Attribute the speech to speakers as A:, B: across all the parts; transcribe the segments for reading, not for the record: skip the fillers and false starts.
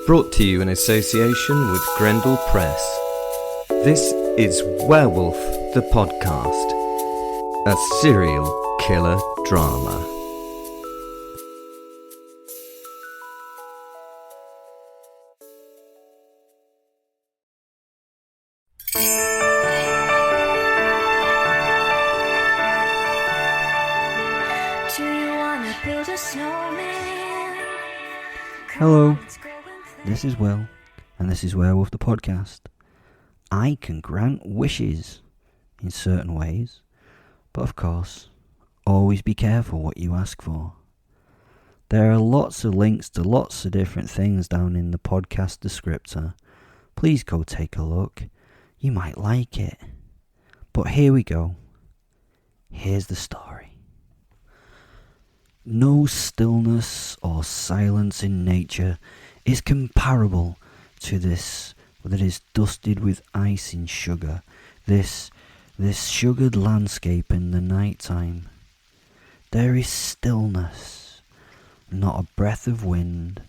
A: Brought to you in association with Grendel Press. This is Werewolf the Podcast, a serial killer drama.
B: Hello, this is Will, and this is Werewolf the Podcast. I can grant wishes in certain ways, but of course, always be careful what you ask for. There are lots of links to lots of different things down in the podcast descriptor. Please go take a look. You might like it. But here we go. Here's the story. No stillness or silence in nature is comparable to this that is dusted with ice and sugar, this sugared landscape in the night time. There is stillness, not a breath of wind,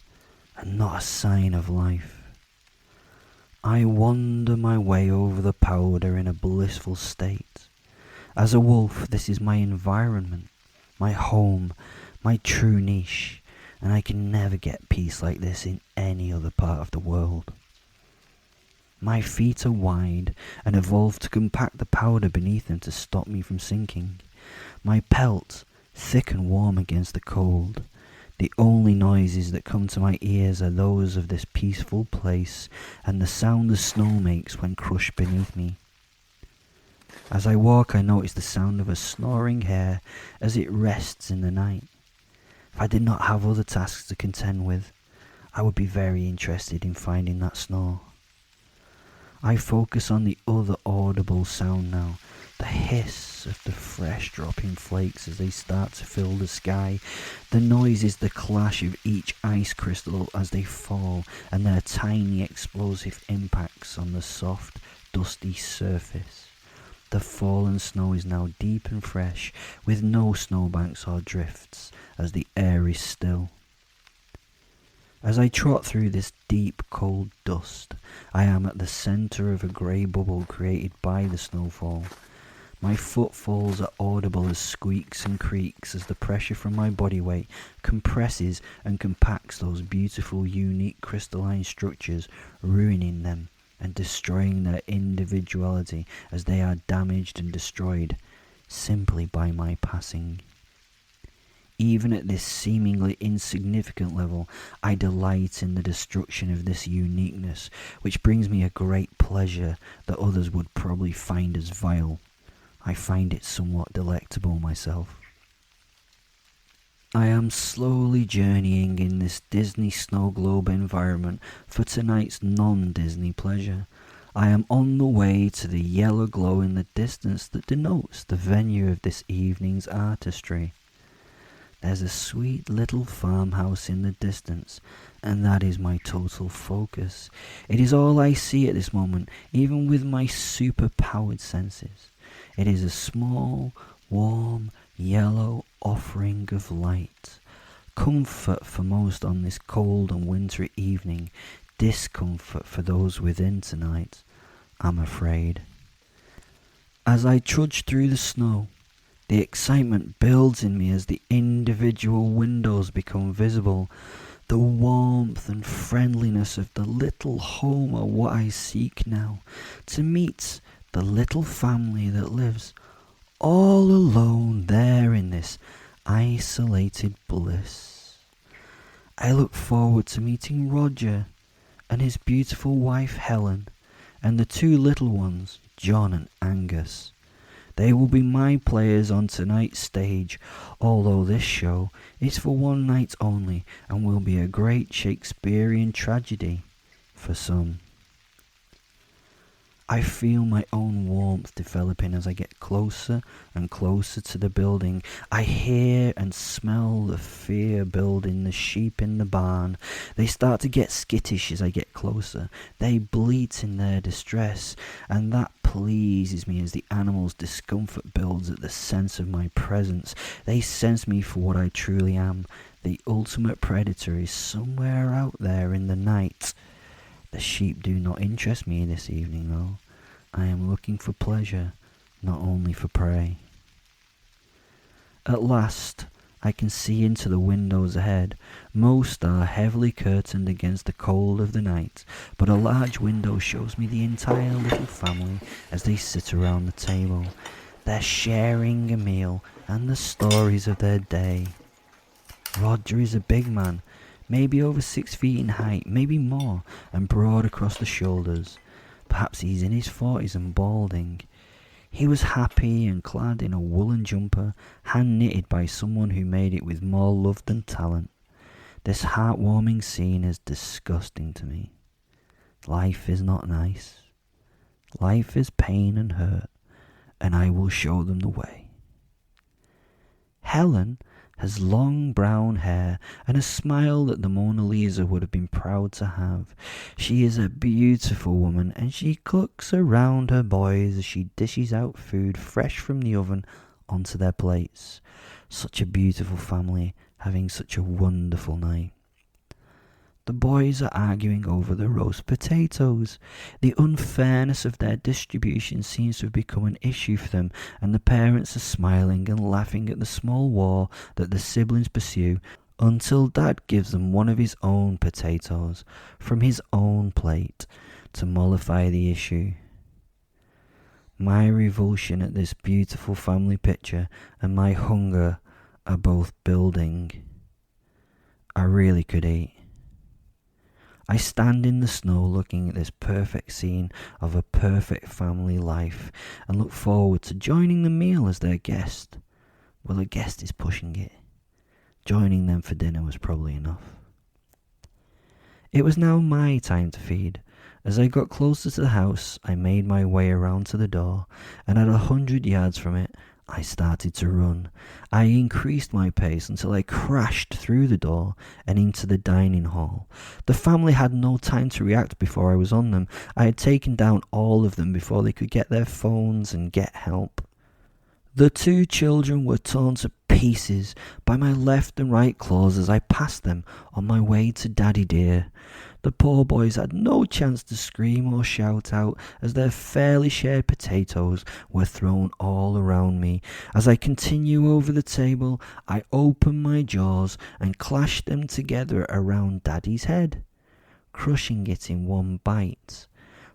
B: and not a sign of life. I wander my way over the powder in a blissful state. As a wolf, this is my environment, my home, my true niche, and I can never get peace like this in any other part of the world. My feet are wide and evolved to compact the powder beneath them to stop me from sinking. My pelt, thick and warm against the cold. The only noises that come to my ears are those of this peaceful place and the sound the snow makes when crushed beneath me. As I walk, I notice the sound of a snoring hare as it rests in the night. If I did not have other tasks to contend with, I would be very interested in finding that snore. I focus on the other audible sound now, the hiss of the fresh dropping flakes as they start to fill the sky. The noise is the clash of each ice crystal as they fall and their tiny explosive impacts on the soft, dusty surface. The fallen snow is now deep and fresh, with no snowbanks or drifts, as the air is still. As I trot through this deep, cold dust, I am at the centre of a grey bubble created by the snowfall. My footfalls are audible as squeaks and creaks as the pressure from my body weight compresses and compacts those beautiful, unique crystalline structures, ruining them and destroying their individuality as they are damaged and destroyed simply by my passing. Even at this seemingly insignificant level, I delight in the destruction of this uniqueness, which brings me a great pleasure that others would probably find as vile. I find it somewhat delectable myself. I am slowly journeying in this Disney snow globe environment for tonight's non-Disney pleasure. I am on the way to the yellow glow in the distance that denotes the venue of this evening's artistry. There's a sweet little farmhouse in the distance, and that is my total focus. It is all I see at this moment, even with my super-powered senses. It is a small, warm, yellow offering of light. Comfort for most on this cold and wintry evening, discomfort for those within tonight, I'm afraid. As I trudge through the snow, the excitement builds in me as the individual windows become visible. The warmth and friendliness of the little home are what I seek now, to meet the little family that lives all alone there in this isolated bliss. I look forward to meeting Roger and his beautiful wife Helen and the two little ones, John and Angus. They will be my players on tonight's stage, although this show is for one night only and will be a great Shakespearean tragedy for some. I feel my own warmth developing as I get closer and closer to the building. I hear and smell the fear building the sheep in the barn. They start to get skittish as I get closer. They bleat in their distress, and that pleases me as the animals' discomfort builds at the sense of my presence. They sense me for what I truly am, The ultimate predator is somewhere out there in the night. The sheep do not interest me this evening, though. I am looking for pleasure, not only for prey. At last, I can see into the windows ahead. Most are heavily curtained against the cold of the night, but a large window shows me the entire little family as they sit around the table. They're sharing a meal and the stories of their day. Roger is a big man, maybe over 6 feet in height, maybe more, and broad across the shoulders. Perhaps he's in his 40s and balding. He was happy and clad in a woolen jumper, hand-knitted by someone who made it with more love than talent. This heartwarming scene is disgusting to me. Life is not nice. Life is pain and hurt, and I will show them the way. Helen has long brown hair and a smile that the Mona Lisa would have been proud to have. She is a beautiful woman, and she cooks around her boys as she dishes out food fresh from the oven onto their plates. Such a beautiful family, having such a wonderful night. The boys are arguing over the roast potatoes. The unfairness of their distribution seems to have become an issue for them, and the parents are smiling and laughing at the small war that the siblings pursue until Dad gives them one of his own potatoes from his own plate to mollify the issue. My revulsion at this beautiful family picture and my hunger are both building. I really could eat. I stand in the snow looking at this perfect scene of a perfect family life and look forward to joining the meal as their guest. Well, a guest is pushing it. Joining them for dinner was probably enough. It was now my time to feed. As I got closer to the house, I made my way around to the door, and at 100 yards from it, I started to run. I increased my pace until I crashed through the door and into the dining hall. The family had no time to react before I was on them. I had taken down all of them before they could get their phones and get help. The 2 children were torn to pieces by my left and right claws as I passed them on my way to Daddy dear. The poor boys had no chance to scream or shout out as their fairly shared potatoes were thrown all around me. As I continue over the table, I open my jaws and clash them together around Daddy's head, crushing it in one bite.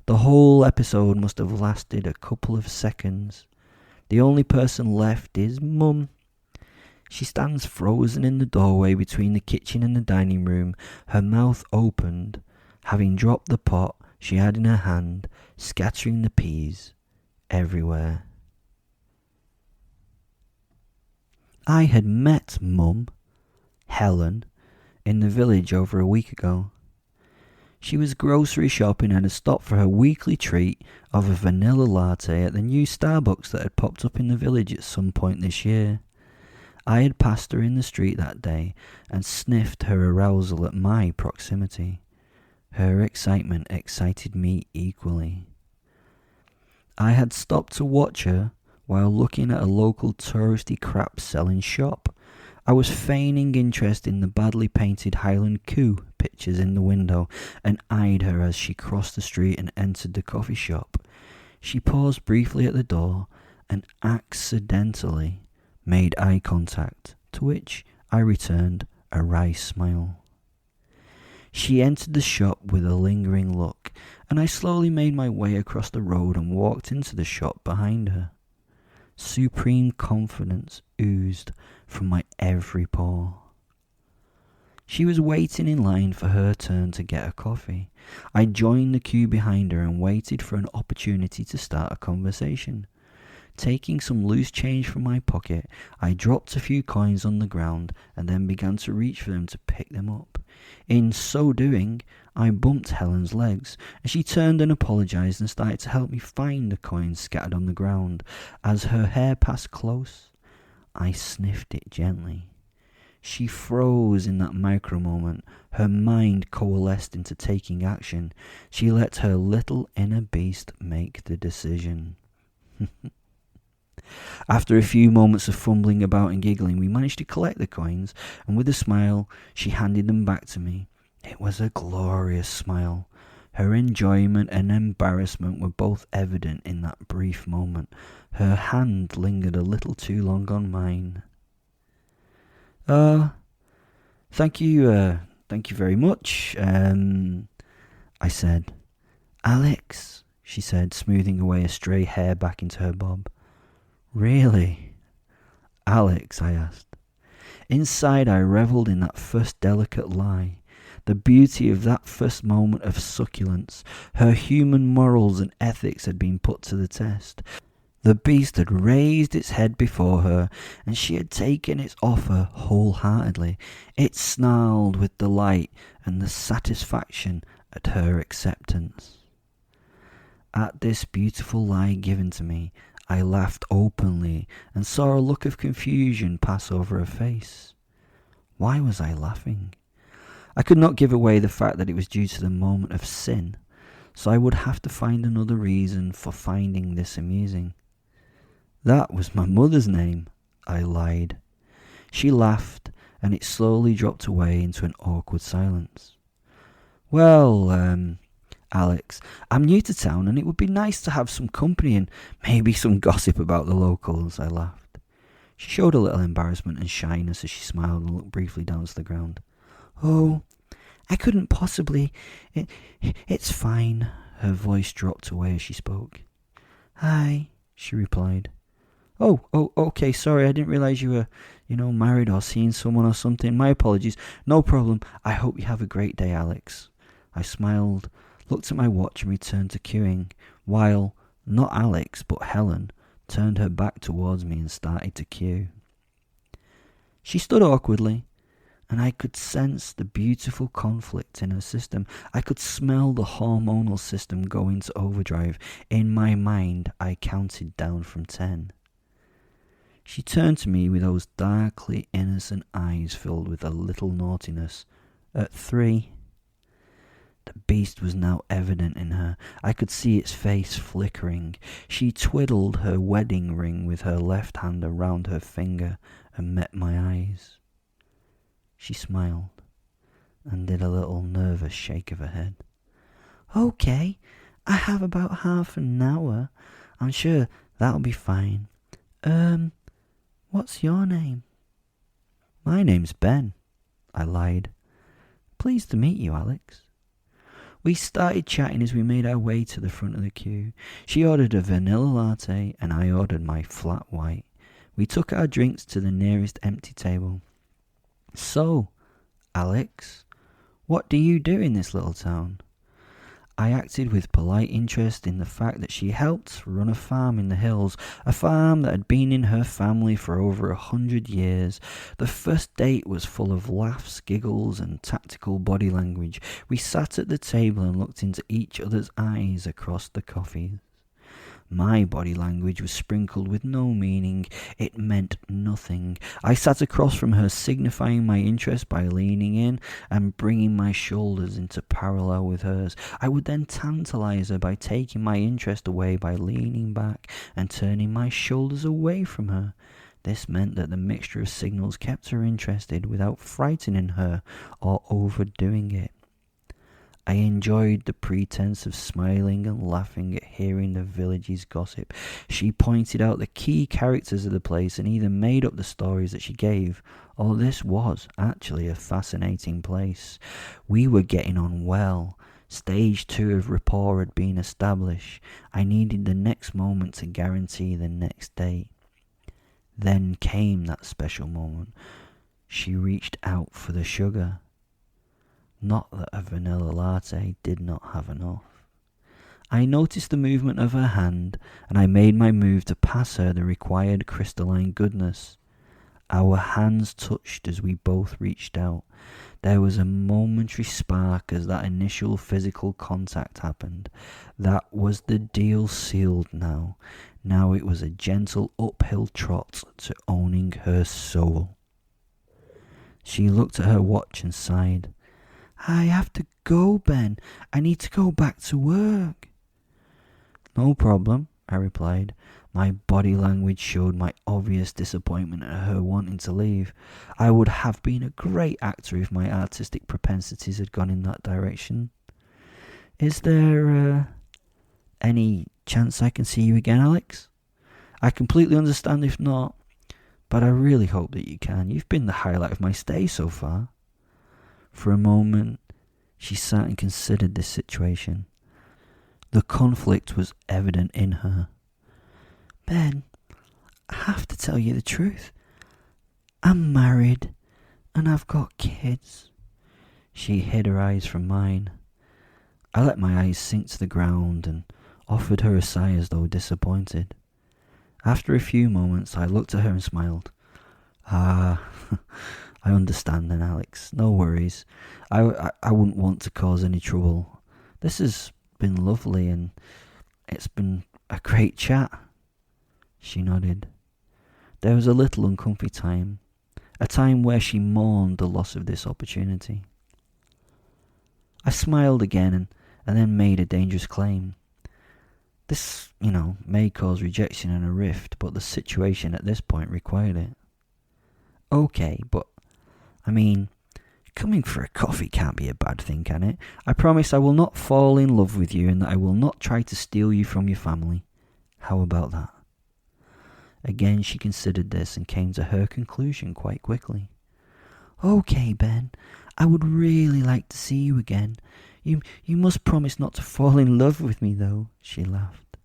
B: The whole episode must have lasted a couple of seconds. The only person left is Mum. She stands frozen in the doorway between the kitchen and the dining room, her mouth opened, having dropped the pot she had in her hand, scattering the peas everywhere. I had met Mum, Helen, in the village over a week ago. She was grocery shopping and had stopped for her weekly treat of a vanilla latte at the new Starbucks that had popped up in the village at some point this year. I had passed her in the street that day and sniffed her arousal at my proximity. Her excitement excited me equally. I had stopped to watch her while looking at a local touristy crap selling shop. I was feigning interest in the badly painted Highland Coo pictures in the window and eyed her as she crossed the street and entered the coffee shop. She paused briefly at the door and accidentally made eye contact, to which I returned a wry smile. She entered the shop with a lingering look, and I slowly made my way across the road and walked into the shop behind her. Supreme confidence oozed from my every pore. She was waiting in line for her turn to get a coffee. I joined the queue behind her and waited for an opportunity to start a conversation. Taking some loose change from my pocket, I dropped a few coins on the ground and then began to reach for them to pick them up. In so doing, I bumped Helen's legs, and she turned and apologised and started to help me find the coins scattered on the ground. As her hair passed close, I sniffed it gently. She froze in that micro moment. Her mind coalesced into taking action. She let her little inner beast make the decision. After a few moments of fumbling about and giggling, we managed to collect the coins, and with a smile, she handed them back to me. It was a glorious smile. Her enjoyment and embarrassment were both evident in that brief moment. Her hand lingered a little too long on mine. Thank you very much, I said. Alex, she said, smoothing away a stray hair back into her bob. Really? Alex, I asked. Inside I revelled in that first delicate lie. The beauty of that first moment of succulence. Her human morals and ethics had been put to the test. The beast had raised its head before her, and she had taken its offer wholeheartedly. It snarled with delight and the satisfaction at her acceptance. At this beautiful lie given to me, I laughed openly and saw a look of confusion pass over her face. Why was I laughing? I could not give away the fact that it was due to the moment of sin, so I would have to find another reason for finding this amusing. That was my mother's name, I lied. She laughed, and it slowly dropped away into an awkward silence. Well, Alex, I'm new to town, and it would be nice to have some company and maybe some gossip about the locals, I laughed. She showed a little embarrassment and shyness as she smiled and looked briefly down to the ground. Oh, I couldn't possibly. It's fine. Her voice dropped away as she spoke. Hi, she replied. Oh, okay, sorry, I didn't realise you were, married or seeing someone or something. My apologies. No problem. I hope you have a great day, Alex. I smiled, looked at my watch and returned to queuing, while, not Alex, but Helen, turned her back towards me and started to queue. She stood awkwardly, and I could sense the beautiful conflict in her system. I could smell the hormonal system go into overdrive. In my mind, I counted down from 10. She turned to me with those darkly innocent eyes filled with a little naughtiness. At 3. The beast was now evident in her. I could see its face flickering. She twiddled her wedding ring with her left hand around her finger and met my eyes. She smiled and did a little nervous shake of her head. Okay, I have about half an hour. I'm sure that'll be fine. What's your name? My name's Ben, I lied. Pleased to meet you, Alex. We started chatting as we made our way to the front of the queue. She ordered a vanilla latte and I ordered my flat white. We took our drinks to the nearest empty table. So, Alex, what do you do in this little town? I acted with polite interest in the fact that she helped run a farm in the hills, a farm that had been in her family for over 100 years. The first date was full of laughs, giggles, and tactical body language. We sat at the table and looked into each other's eyes across the coffees. My body language was sprinkled with no meaning. It meant nothing. I sat across from her, signifying my interest by leaning in and bringing my shoulders into parallel with hers. I would then tantalize her by taking my interest away by leaning back and turning my shoulders away from her. This meant that the mixture of signals kept her interested without frightening her or overdoing it. I enjoyed the pretense of smiling and laughing at hearing the village's gossip. She pointed out the key characters of the place and either made up the stories that she gave, or this was actually a fascinating place. We were getting on well. Stage 2 of rapport had been established. I needed the next moment to guarantee the next date. Then came that special moment. She reached out for the sugar. Not that a vanilla latte did not have enough. I noticed the movement of her hand, and I made my move to pass her the required crystalline goodness. Our hands touched as we both reached out. There was a momentary spark as that initial physical contact happened. That was the deal sealed now. Now it was a gentle uphill trot to owning her soul. She looked at her watch and sighed. I have to go, Ben. I need to go back to work. No problem, I replied. My body language showed my obvious disappointment at her wanting to leave. I would have been a great actor if my artistic propensities had gone in that direction. Is there any chance I can see you again, Alex? I completely understand if not, but I really hope that you can. You've been the highlight of my stay so far. For a moment, she sat and considered this situation. The conflict was evident in her. Ben, I have to tell you the truth. I'm married and I've got kids. She hid her eyes from mine. I let my eyes sink to the ground and offered her a sigh as though disappointed. After a few moments, I looked at her and smiled. I understand then, Alex. No worries. I wouldn't want to cause any trouble. This has been lovely and it's been a great chat. She nodded. There was a little uncomfy time, a time where she mourned the loss of this opportunity. I smiled again and then made a dangerous claim. This, may cause rejection and a rift, but the situation at this point required it. Okay, but, coming for a coffee can't be a bad thing, can it? I promise I will not fall in love with you and that I will not try to steal you from your family. How about that? Again she considered this and came to her conclusion quite quickly. Okay, Ben, I would really like to see you again. You must promise not to fall in love with me, though, she laughed.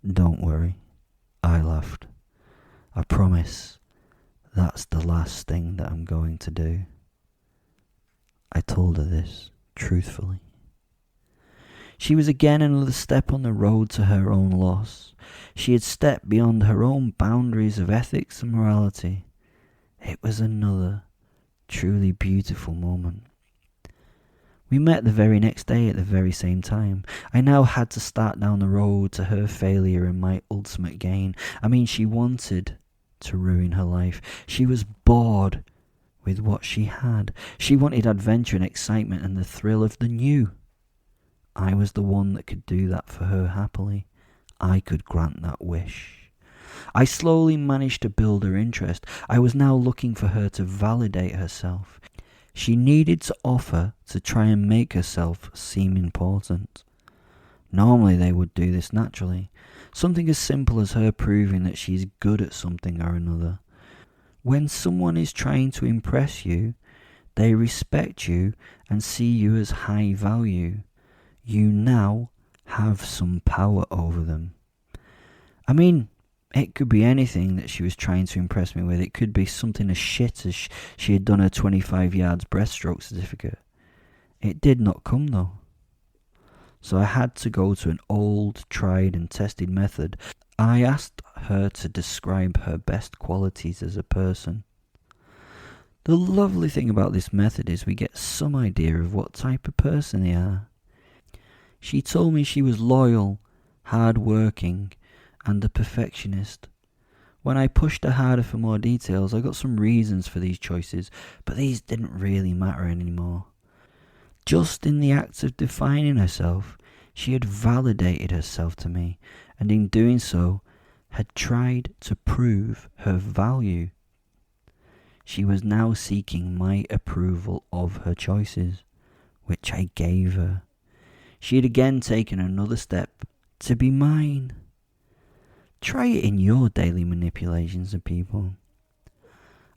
B: Don't worry, I laughed. I promise that's the last thing that I'm going to do. I told her this truthfully. She was again another step on the road to her own loss. She had stepped beyond her own boundaries of ethics and morality. It was another truly beautiful moment. We met the very next day at the very same time. I now had to start down the road to her failure and my ultimate gain. She wanted to ruin her life. She was bored with what she had. She wanted adventure and excitement and the thrill of the new. I was the one that could do that for her happily. I could grant that wish. I slowly managed to build her interest. I was now looking for her to validate herself. She needed to offer to try and make herself seem important. Normally they would do this naturally. Something as simple as her proving that she's good at something or another. When someone is trying to impress you, they respect you and see you as high value. You now have some power over them. It could be anything that she was trying to impress me with. It could be something as shit as she had done her 25 yards breaststroke certificate. It did not come though. So I had to go to an old, tried and tested method. I asked her to describe her best qualities as a person. The lovely thing about this method is we get some idea of what type of person they are. She told me she was loyal, hard-working, and a perfectionist. When I pushed her harder for more details, I got some reasons for these choices, but these didn't really matter anymore. Just in the act of defining herself, she had validated herself to me, and in doing so, had tried to prove her value. She was now seeking my approval of her choices, which I gave her. She had again taken another step to be mine. Try it in your daily manipulations of people.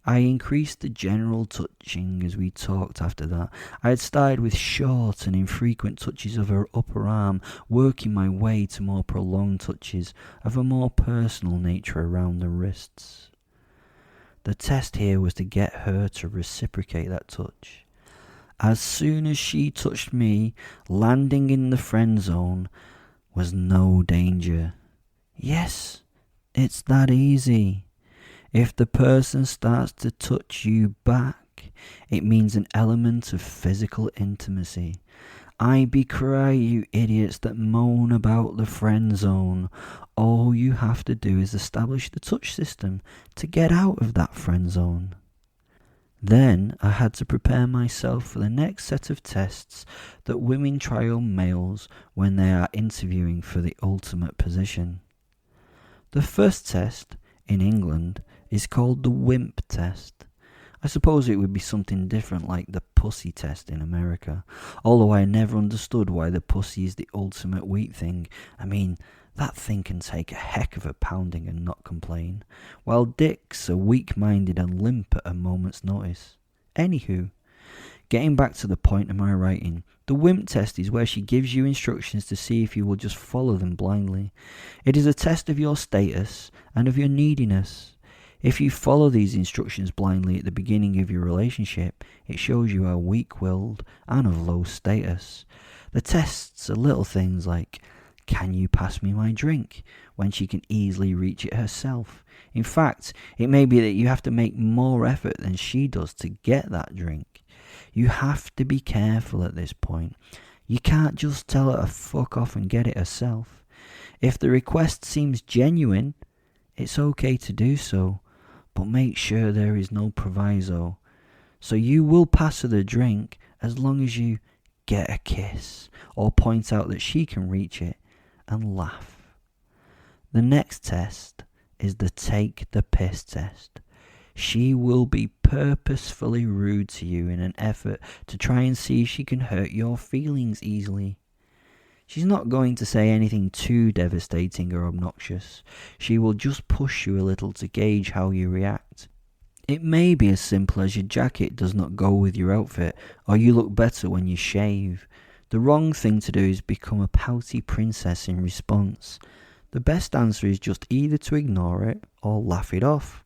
B: I increased the general touching as we talked after that. I had started with short and infrequent touches of her upper arm, working my way to more prolonged touches of a more personal nature around the wrists. The test here was to get her to reciprocate that touch. As soon as she touched me, landing in the friend zone was no danger. Yes, it's that easy. If the person starts to touch you back, it means an element of physical intimacy. I decry you idiots that moan about the friend zone. All you have to do is establish the touch system to get out of that friend zone. Then I had to prepare myself for the next set of tests that women try on males when they are interviewing for the ultimate position. The first test, in England, is called the wimp test. I suppose it would be something different like the pussy test in America, although I never understood why the pussy is the ultimate weak thing. I mean, that thing can take a heck of a pounding and not complain, while dicks are weak-minded and limp at a moment's notice. Anywho, getting back to the point of my writing, the wimp test is where she gives you instructions to see if you will just follow them blindly. It is a test of your status and of your neediness. If you follow these instructions blindly at the beginning of your relationship, it shows you are weak-willed and of low status. The tests are little things like, can you pass me my drink, when she can easily reach it herself? In fact, it may be that you have to make more effort than she does to get that drink. You have to be careful at this point. You can't just tell her to fuck off and get it herself. If the request seems genuine, it's okay to do so, but make sure there is no proviso. So you will pass her the drink as long as you get a kiss or point out that she can reach it and laugh. The next test is the take the piss test. She will be purposefully rude to you in an effort to try and see if she can hurt your feelings easily. She's not going to say anything too devastating or obnoxious. She will just push you a little to gauge how you react. It may be as simple as your jacket does not go with your outfit, or you look better when you shave. The wrong thing to do is become a pouty princess in response. The best answer is just either to ignore it or laugh it off.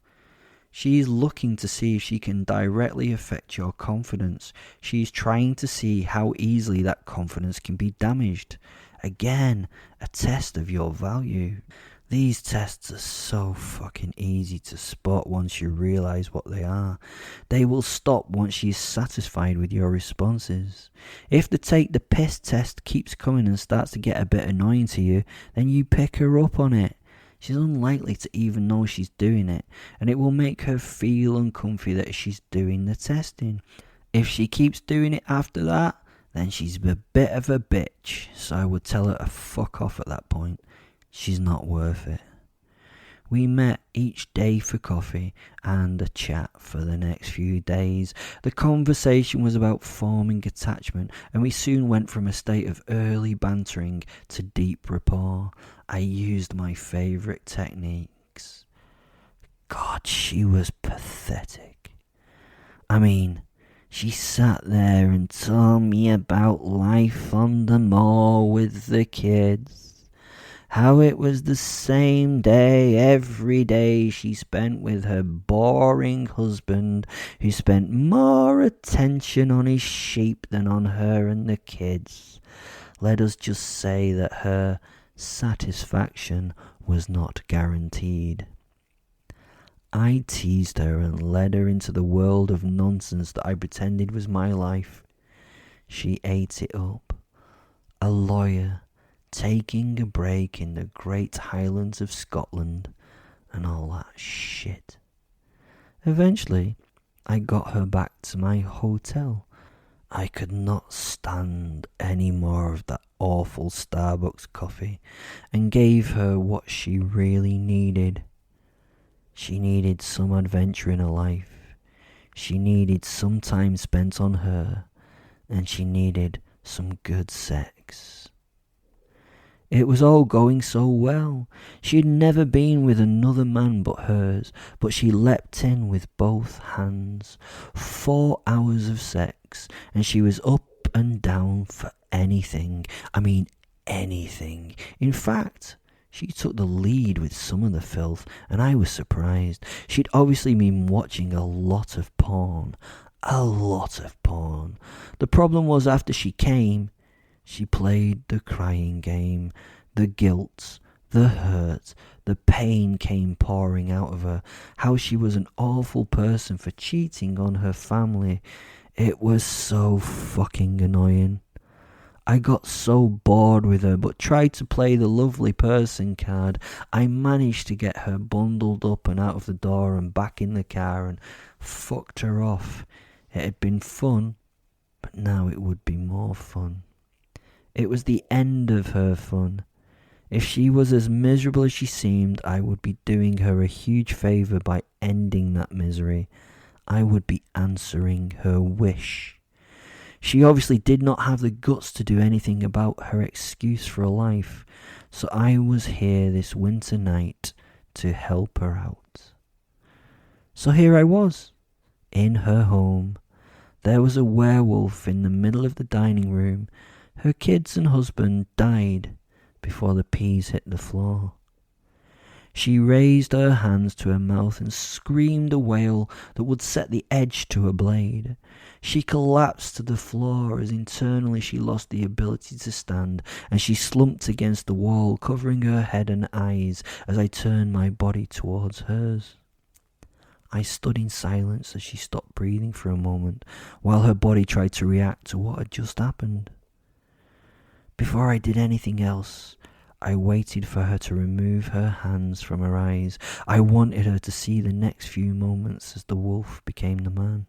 B: She is looking to see if she can directly affect your confidence. She is trying to see how easily that confidence can be damaged. Again, a test of your value. These tests are so fucking easy to spot once you realise what they are. They will stop once she is satisfied with your responses. If the take the piss test keeps coming and starts to get a bit annoying to you, then you pick her up on it. She's unlikely to even know she's doing it, and it will make her feel uncomfy that she's doing the testing. If she keeps doing it after that, then she's a bit of a bitch, so I would tell her to fuck off at that point. She's not worth it. We met each day for coffee and a chat for the next few days. The conversation was about forming attachment, and we soon went from a state of early bantering to deep rapport. I used my favourite techniques. God, she was pathetic. I mean, she sat there and told me about life on the moor with the kids. How it was the same day every day she spent with her boring husband, who spent more attention on his sheep than on her and the kids. Let us just say that her satisfaction was not guaranteed. I teased her and led her into the world of nonsense that I pretended was my life. She ate it up. A lawyer, taking a break in the Great Highlands of Scotland, and all that shit. Eventually, I got her back to my hotel. I could not stand any more of that awful Starbucks coffee, and gave her what she really needed. She needed some adventure in her life. She needed some time spent on her, and she needed some good sex. It was all going so well. She had never been with another man but hers, but she leapt in with both hands. 4 hours of sex, and she was up and down for anything. I mean, anything. In fact, she took the lead with some of the filth, and I was surprised. She'd obviously been watching a lot of porn. A lot of porn. The problem was, after she came, she played the crying game. The guilt, the hurt, the pain came pouring out of her. How she was an awful person for cheating on her family. It was so fucking annoying. I got so bored with her, but tried to play the lovely person card. I managed to get her bundled up and out of the door and back in the car and fucked her off. It had been fun, but now it would be more fun. It was the end of her fun. If she was as miserable as she seemed, I would be doing her a huge favour by ending that misery. I would be answering her wish. She obviously did not have the guts to do anything about her excuse for a life, so I was here this winter night to help her out. So here I was, in her home. There was a werewolf in the middle of the dining room. Her kids and husband died before the peas hit the floor. She raised her hands to her mouth and screamed a wail that would set the edge to her blade. She collapsed to the floor as internally she lost the ability to stand, and she slumped against the wall, covering her head and eyes as I turned my body towards hers. I stood in silence as she stopped breathing for a moment, while her body tried to react to what had just happened. Before I did anything else, I waited for her to remove her hands from her eyes. I wanted her to see the next few moments as the wolf became the man.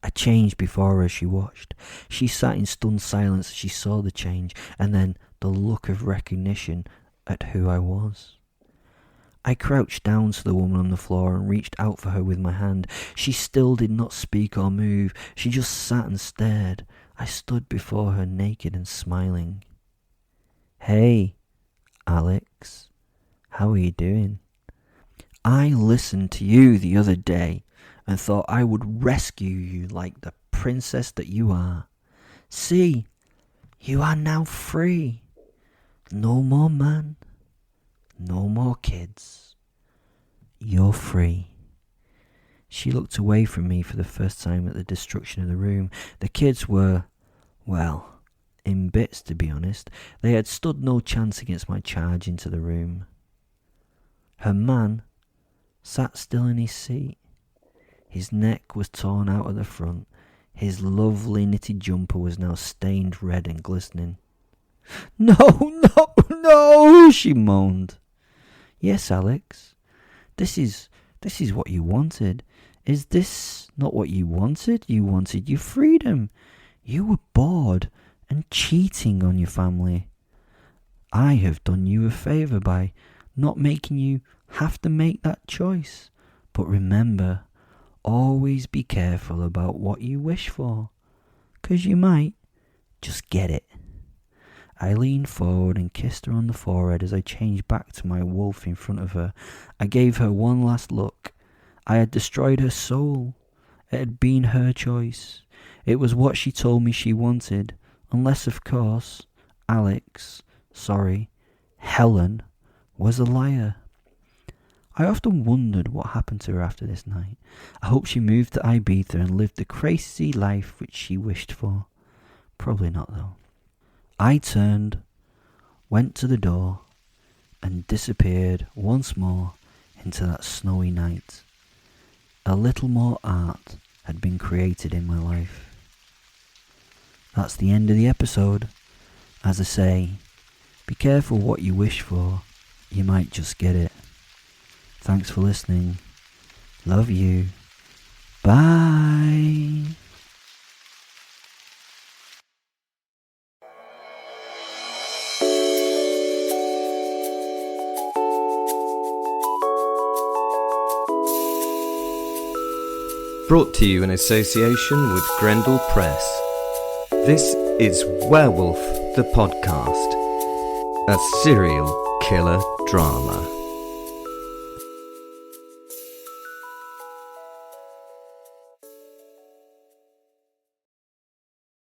B: I changed before her as she watched. She sat in stunned silence as she saw the change, and then the look of recognition at who I was. I crouched down to the woman on the floor and reached out for her with my hand. She still did not speak or move. She just sat and stared. I stood before her naked and smiling. "Hey, Alex, how are you doing? I listened to you the other day and thought I would rescue you like the princess that you are. See, you are now free. No more man, no more kids. You're free." She looked away from me for the first time at the destruction of the room. The kids were, well, in bits, to be honest. They had stood no chance against my charge into the room. Her man sat still in his seat. His neck was torn out at the front. His lovely knitted jumper was now stained red and glistening. "No, no, no," she moaned. "Yes, Alex, this is what you wanted. Is this not what you wanted? You wanted your freedom. You were bored and cheating on your family. I have done you a favour by not making you have to make that choice. But remember, always be careful about what you wish for, 'cause you might just get it." I leaned forward and kissed her on the forehead as I changed back to my wolf in front of her. I gave her one last look. I had destroyed her soul. It had been her choice. It was what she told me she wanted. Unless, of course, Helen was a liar. I often wondered what happened to her after this night. I hope she moved to Ibiza and lived the crazy life which she wished for. Probably not, though. I turned, went to the door, and disappeared once more into that snowy night. A little more art had been created in my life. That's the end of the episode. As I say, be careful what you wish for. You might just get it. Thanks for listening. Love you. Bye.
A: Brought to you in association with Grendel Press. This is Werewolf the Podcast, a serial killer drama.